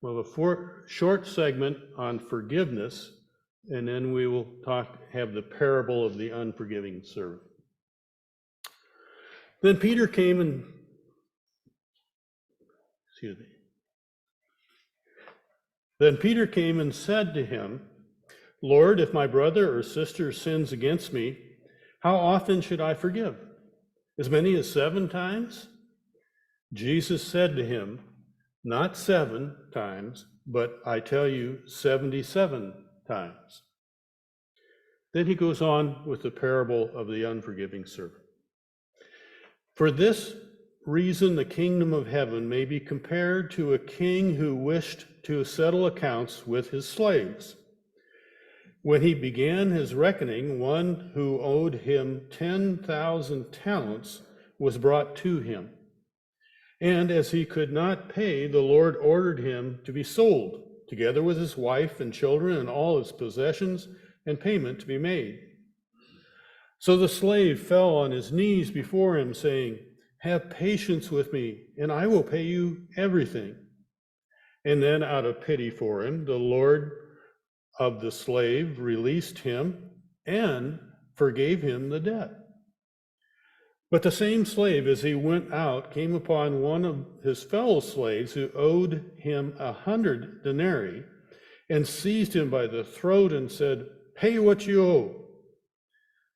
We'll have a short segment on forgiveness, and then we will have the parable of the unforgiving servant. Then Peter came and, Then Peter came and said to him, Lord, if my brother or sister sins against me, how often should I forgive? As many as 7 times? Jesus said to him, not 7 times, but I tell you 77 times. Then he goes on with the parable of the unforgiving servant. For this reason, the kingdom of heaven may be compared to a king who wished to settle accounts with his slaves. When he began his reckoning, one who owed him 10,000 talents was brought to him. And as he could not pay, the Lord ordered him to be sold, together with his wife and children and all his possessions, and payment to be made. So the slave fell on his knees before him, saying, have patience with me, and I will pay you everything. And then, out of pity for him, the Lord of the slave released him and forgave him the debt. But the same slave, as he went out, came upon one of his fellow slaves who owed him 100 denarii, and seized him by the throat and said, pay what you owe.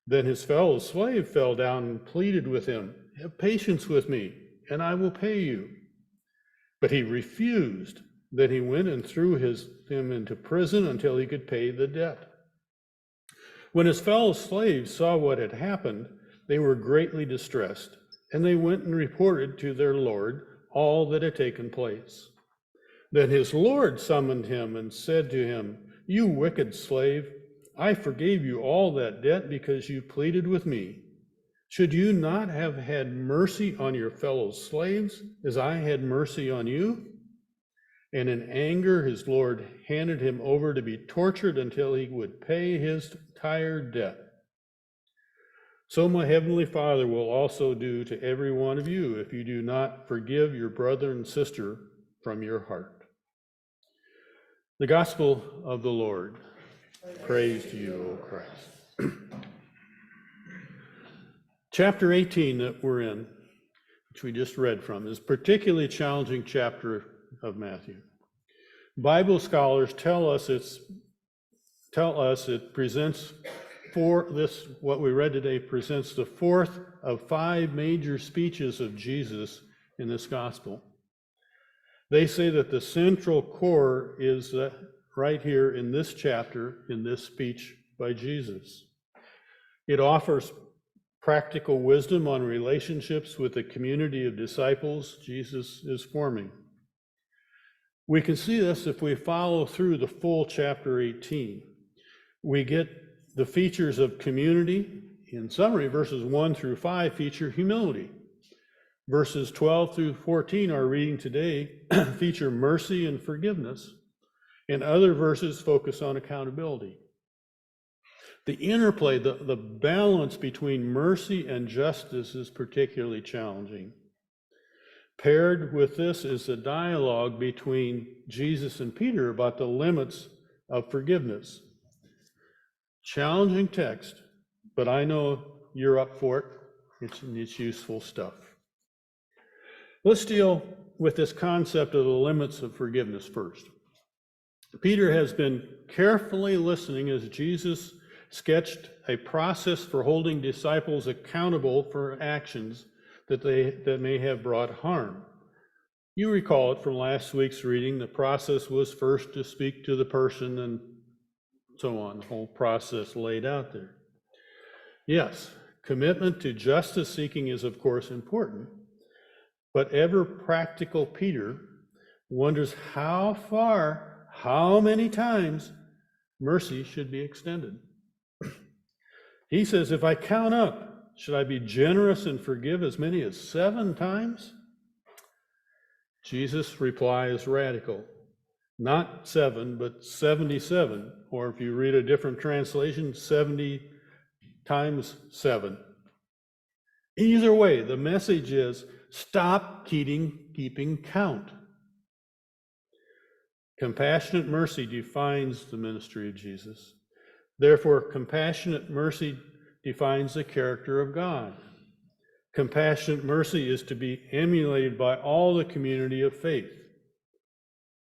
Then his fellow slave fell down and pleaded with him, have patience with me, and I will pay you. But he refused. Then he went and threw him into prison until he could pay the debt. When his fellow slaves saw what had happened, they were greatly distressed, and they went and reported to their Lord all that had taken place. Then his Lord summoned him and said to him, you wicked slave, I forgave you all that debt because you pleaded with me. Should you not have had mercy on your fellow slaves as I had mercy on you? And in anger, his Lord handed him over to be tortured until he would pay his entire debt. So my heavenly Father will also do to every one of you if you do not forgive your brother and sister from your heart. The Gospel of the Lord. Praise to you, O Christ. Chapter 18 that we're in, which we just read from, is a particularly challenging chapter of Matthew. Bible scholars tell us it presents what we read today presents the 4th of 5 major speeches of Jesus in this gospel. They say that the central core is right here in this chapter, in this speech by Jesus. It offers practical wisdom on relationships with the community of disciples Jesus is forming. We can see this if we follow through the full chapter 18. We get the features of community. In summary, verses 1 through 5 feature humility. Verses 12 through 14, our reading today, feature mercy and forgiveness. And other verses focus on accountability. The interplay, the balance between mercy and justice is particularly challenging. Paired with this is a dialogue between Jesus and Peter about the limits of forgiveness. Challenging text, but I know you're up for it. It's useful stuff. Let's deal with this concept of the limits of forgiveness first. Peter has been carefully listening as Jesus sketched a process for holding disciples accountable for actions that may have brought harm. You recall it from last week's reading. The process was first to speak to the person and so on, the whole process laid out there. Yes, commitment to justice seeking is of course important, but ever practical Peter wonders how far, how many times mercy should be extended. He says, if I count up, should I be generous and forgive as many as 7 times? Jesus' reply is radical. Not 7, but 77, or if you read a different translation, 70 times 7. Either way, the message is stop keeping count. Compassionate mercy defines the ministry of Jesus. Therefore, compassionate mercy defines the character of God. Compassionate mercy is to be emulated by all the community of faith.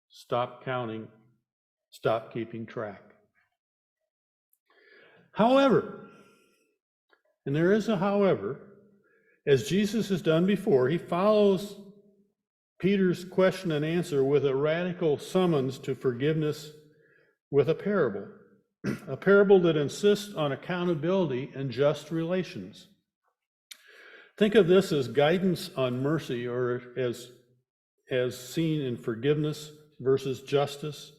Stop counting, stop keeping track. However, and there is a however, as Jesus has done before, he follows Peter's question and answer with a radical summons to forgiveness with a parable that insists on accountability and just relations. Think of this as guidance on mercy, or as seen in forgiveness versus justice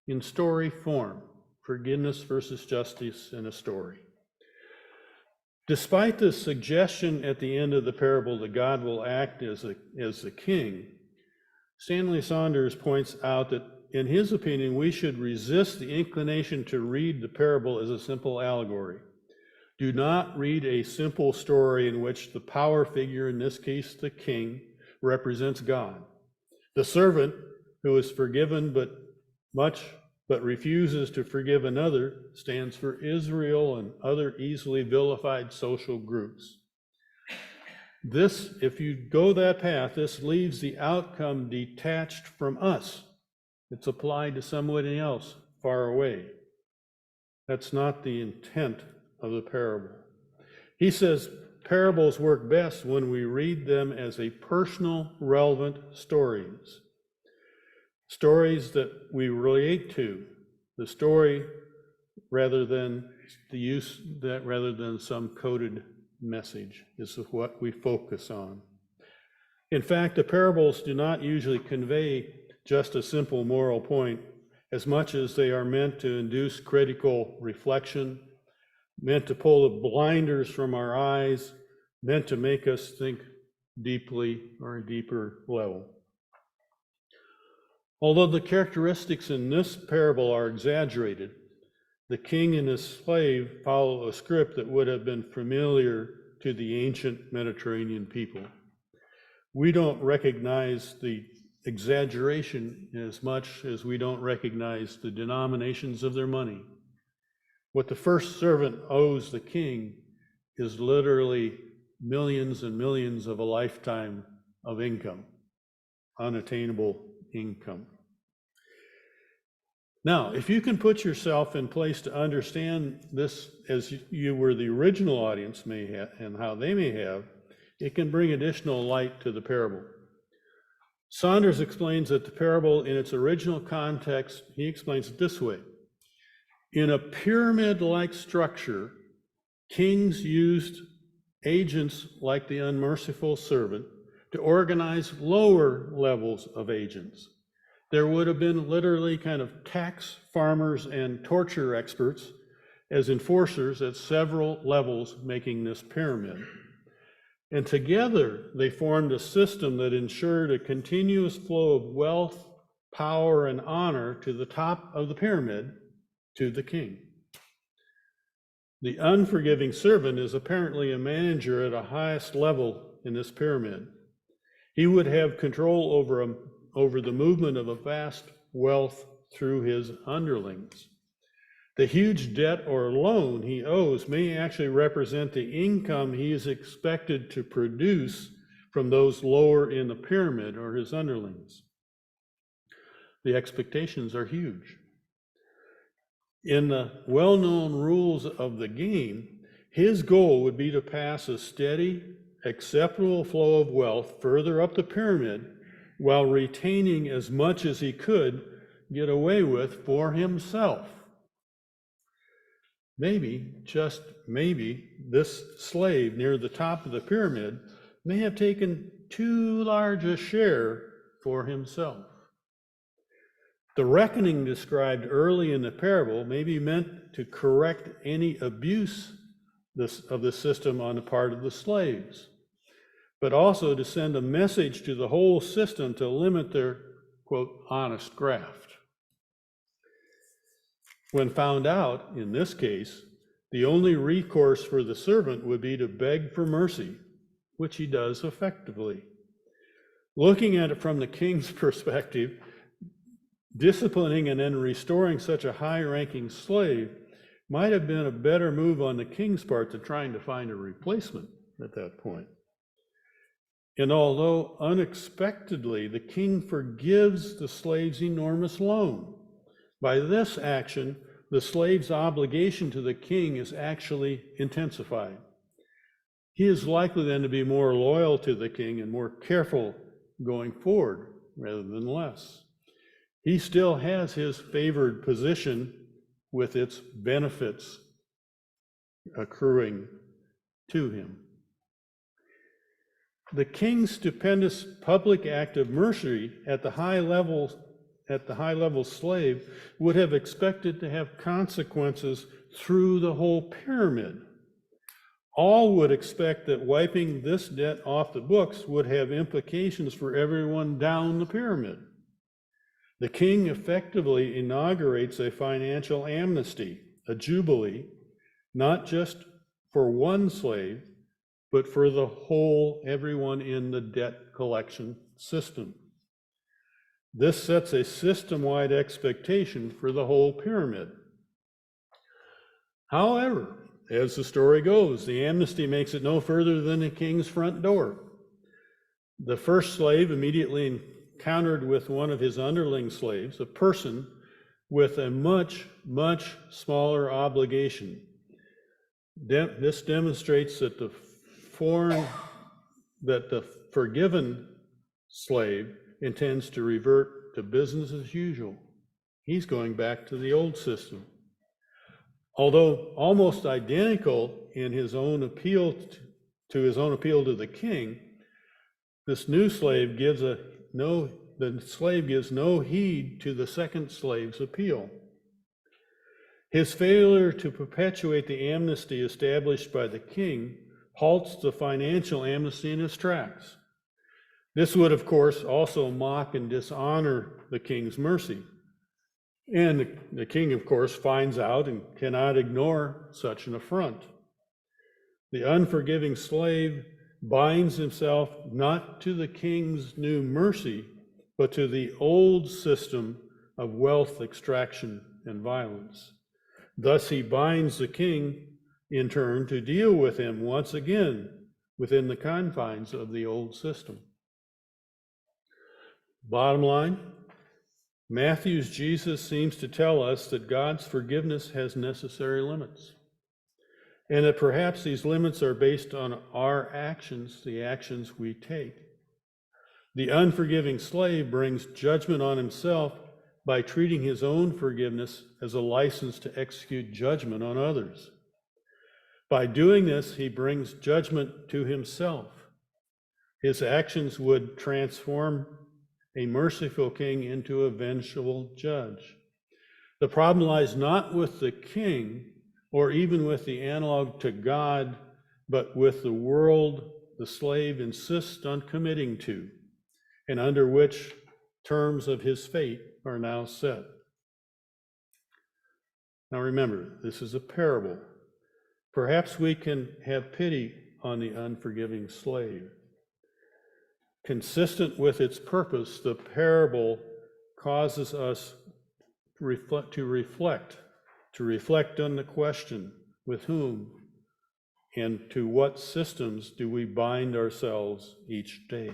in story form. Forgiveness versus justice in a story. Despite the suggestion at the end of the parable that God will act as the king, Stanley Saunders points out that, in his opinion, we should resist the inclination to read the parable as a simple allegory. Do not read a simple story in which the power figure, in this case the king, represents God. The servant who is forgiven but refuses to forgive another stands for Israel and other easily vilified social groups. This, if you go that path, this leaves the outcome detached from us. It's applied to somebody else far away. That's not the intent of the parable. He says parables work best when we read them as a personal, relevant stories. Stories that we relate to, the story rather than some coded message is what we focus on. In fact, the parables do not usually convey just a simple moral point as much as they are meant to induce critical reflection, meant to pull the blinders from our eyes, meant to make us think deeply or a deeper level. Although the characteristics in this parable are exaggerated, the king and his slave follow a script that would have been familiar to the ancient Mediterranean people. We don't recognize the exaggeration as much as we don't recognize the denominations of their money. What the first servant owes the king is literally millions and millions of a lifetime of income, unattainable income. Now, if you can put yourself in place to understand this as you were the original audience may have and how they may have, it can bring additional light to the parable. Saunders explains that the parable in its original context, he explains it this way. In a pyramid-like structure, kings used agents like the unmerciful servant to organize lower levels of agents. There would have been literally kind of tax farmers and torture experts as enforcers at several levels making this pyramid. And together they formed a system that ensured a continuous flow of wealth, power, and honor to the top of the pyramid, to the king. The unforgiving servant is apparently a manager at a highest level in this pyramid. He would have control over the movement of a vast wealth through his underlings. The huge debt or loan he owes may actually represent the income he is expected to produce from those lower in the pyramid or his underlings. The expectations are huge. In the well-known rules of the game, his goal would be to pass a steady, acceptable flow of wealth further up the pyramid while retaining as much as he could get away with for himself. Maybe, just maybe, this slave near the top of the pyramid may have taken too large a share for himself. The reckoning described early in the parable may be meant to correct any abuse of the system on the part of the slaves, but also to send a message to the whole system to limit their, quote, honest graft. When found out, in this case, the only recourse for the servant would be to beg for mercy, which he does effectively. Looking at it from the king's perspective, Disciplining and then restoring such a high-ranking slave might have been a better move on the king's part than trying to find a replacement at that point. And although unexpectedly, the king forgives the slave's enormous loan. By this action, the slave's obligation to the king is actually intensified. He is likely then to be more loyal to the king and more careful going forward rather than less. He still has his favored position with its benefits accruing to him. The king's stupendous public act of mercy at the high level slave would have expected to have consequences through the whole pyramid. All would expect that wiping this debt off the books would have implications for everyone down the pyramid. The king effectively inaugurates a financial amnesty, a jubilee, not just for one slave, but for the whole, everyone in the debt collection system. This sets a system-wide expectation for the whole pyramid. However, as the story goes, the amnesty makes it no further than the king's front door. The first slave immediately encountered with one of his underling slaves, a person with a much, much smaller obligation. This demonstrates that the forgiven slave intends to revert to business as usual. He's going back to the old system. Although almost identical in his own appeal to the king, this new slave gives no heed to the second slave's appeal. His failure to perpetuate the amnesty established by the king halts the financial amnesty in its tracks. This would, of course, also mock and dishonor the king's mercy. And the king, of course, finds out and cannot ignore such an affront. The unforgiving slave binds himself not to the king's new mercy, but to the old system of wealth extraction and violence. Thus, he binds the king, in turn, to deal with him once again within the confines of the old system. Bottom line, Matthew's Jesus seems to tell us that God's forgiveness has necessary limits, and that perhaps these limits are based on our actions, the actions we take. The unforgiving slave brings judgment on himself by treating his own forgiveness as a license to execute judgment on others. By doing this, he brings judgment to himself. His actions would transform a merciful king into a vengeful judge. The problem lies not with the king or even with the analog to God, but with the world the slave insists on committing to, and under which terms of his fate are now set. Now remember, this is a parable. Perhaps we can have pity on the unforgiving slave. Consistent with its purpose, the parable causes us to reflect on the question, with whom and to what systems do we bind ourselves each day?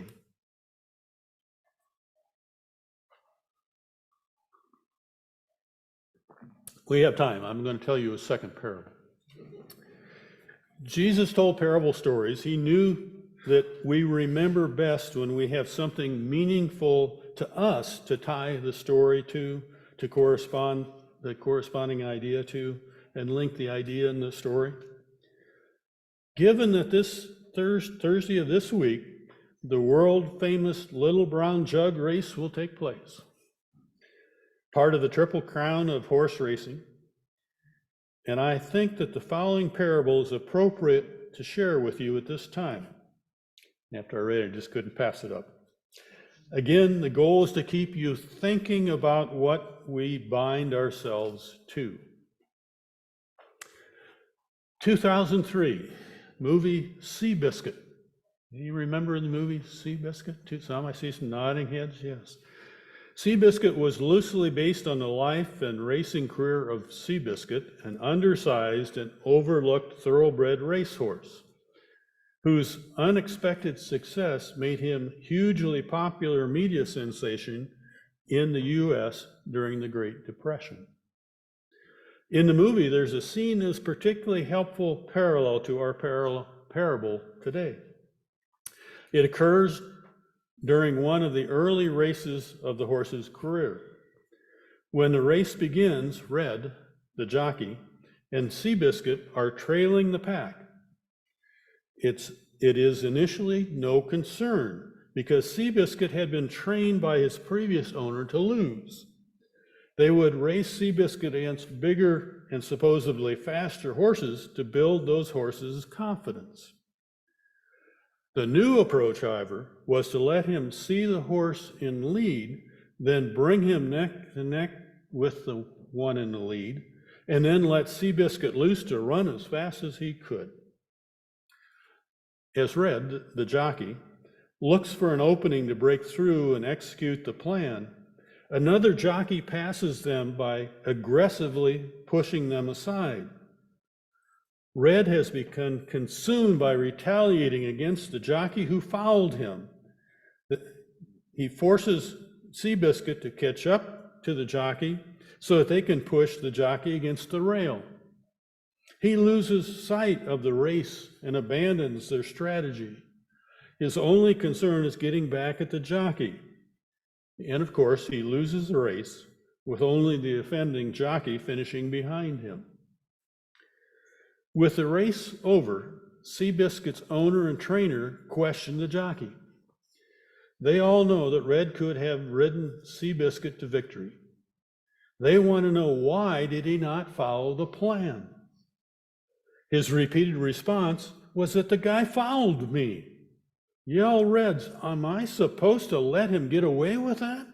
We have time. I'm going to tell you a second parable. Jesus told parable stories. He knew that we remember best when we have something meaningful to us to tie the story to correspond the corresponding idea to, and link the idea in the story. Given that this Thursday of this week, the world-famous Little Brown Jug race will take place, part of the Triple Crown of horse racing, and I think that the following parable is appropriate to share with you at this time. After I read it, I just couldn't pass it up. Again, the goal is to keep you thinking about what we bind ourselves to. 2003, movie Seabiscuit. Do you remember the movie Seabiscuit? Some, I see some nodding heads, yes. Seabiscuit was loosely based on the life and racing career of Seabiscuit, an undersized and overlooked thoroughbred racehorse, whose unexpected success made him hugely popular media sensation in the U.S. during the Great Depression. In the movie, there's a scene that's particularly helpful parallel to our parable today. It occurs during one of the early races of the horse's career. When the race begins, Red, the jockey, and Seabiscuit are trailing the pack. It is initially no concern because Seabiscuit had been trained by his previous owner to lose. They would race Seabiscuit against bigger and supposedly faster horses to build those horses' confidence. The new approach, however, was to let him see the horse in lead, then bring him neck to neck with the one in the lead, and then let Seabiscuit loose to run as fast as he could. As Red, the jockey, looks for an opening to break through and execute the plan, another jockey passes them by aggressively pushing them aside. Red has become consumed by retaliating against the jockey who fouled him. He forces Seabiscuit to catch up to the jockey so that they can push the jockey against the rail. He loses sight of the race and abandons their strategy. His only concern is getting back at the jockey. And of course, he loses the race with only the offending jockey finishing behind him. With the race over, Seabiscuit's owner and trainer question the jockey. They all know that Red could have ridden Seabiscuit to victory. They want to know, why did he not follow the plan? His repeated response was that the guy fouled me. Yell Reds, am I supposed to let him get away with that?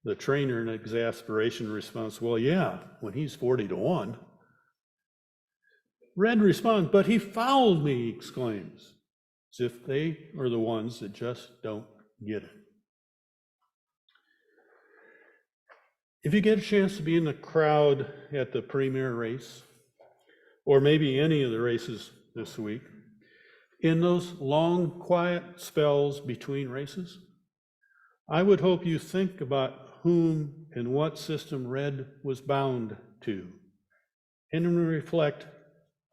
The trainer in exasperation responds, well, yeah, when he's 40-1. Red responds, but he fouled me, he exclaims, as if they are the ones that just don't get it. If you get a chance to be in the crowd at the premier race, or maybe any of the races this week, in those long, quiet spells between races, I would hope you think about whom and what system Red was bound to, and reflect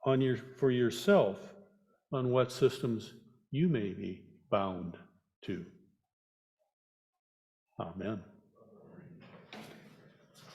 on for yourself on what systems you may be bound to. Amen.